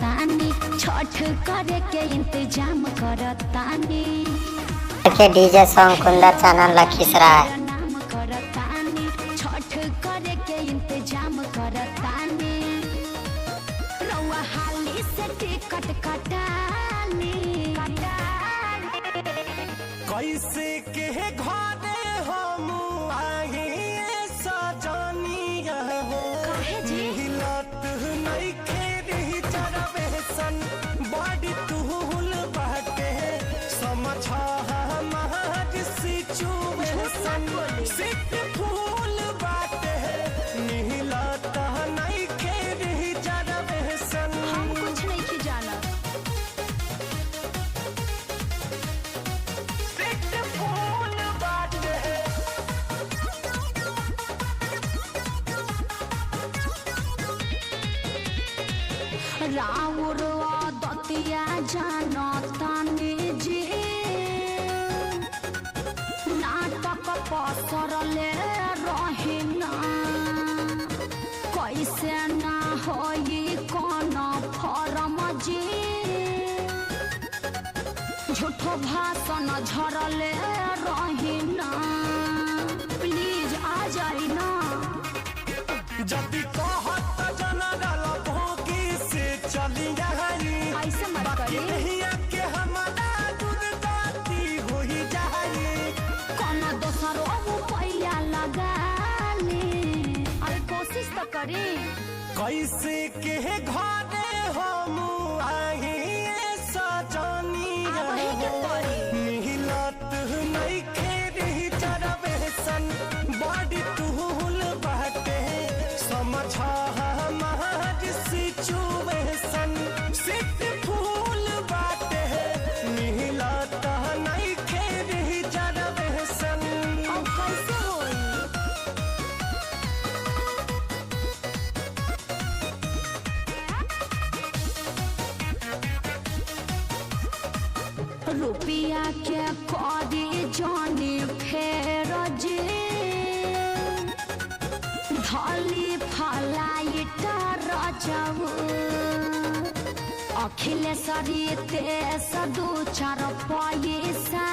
तानी, छठ करे के इंतजाम करतानी। के डीजे सॉन्ग कुंदर चैनल लखीसराय नाम करतानी, छठ करे के इंतजाम करतानी। रउआ हाली से टिकट कटानी। कैसे के घरे हम आही सजनिया हो, काहे जी? हिलत नहीं खेरी चरबे सन बड़ी तुहुल बाटे समझ हमार सिचुएशन सिट फूल बाटे हिलत नहीं खेरी चरबे सन। हम कुछ नहीं की जाना। राउर दतिया जानतानी जी, नाटक पसरले रहिना। कैसे ना होई कौन फरम जी, झूठो भाषण झरले रहिना। प्लीज आ जाई ना। जदी कहत जनरल भोगी से चली जाई, ऐसे मत करी। कहिया के हमारा दूध दाती होई जाई। कौन दोसरो पैया लगा ले, अरे कोशिश तो करी। कैसे के घरे हम आही सजनिया हो, मिलत नहीं खेरी चरबे सन बड़ी तुहुल बाटे समझ हमार सिचुएशन सिट फूल बाटे मिलत नहीं खेरी चरबे सन। अब कैसे होई? रुपया के करी जाने फेर जे, धली फलाइट रजऊ। अखिलेश्वरी तेस दू चार पैसा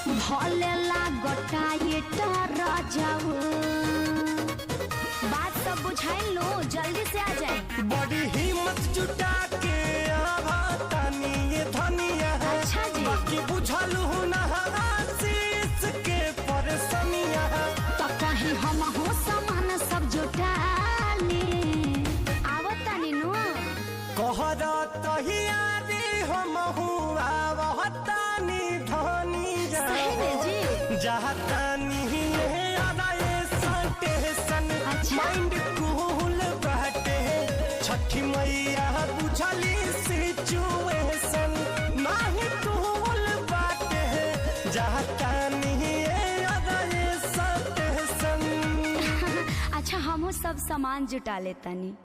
भले लागटाइट रजऊ। बात सब बुझाई लो, जल्दी से आ जाए। बड़ी हिम्मत जुटा के आवतानी ये धनिया है। अच्छा जी। बाकी बुझलू ना आशीष के परेशानिया है। तो कहीं हम हो सामान सब जुटाली, आवतानी नु। कहरा तहियारी हम हुआ वहतानी धनिया सही में जी। जहतानी ये आदाए स्टेशन अच्छा। माइंड कूल बाटे छठी मैया बुझली सिचुएशन नाही कूल बाटे जहतानी ये आदाए स्टेशन। अच्छा हम सब सामान जुटा लेतानी।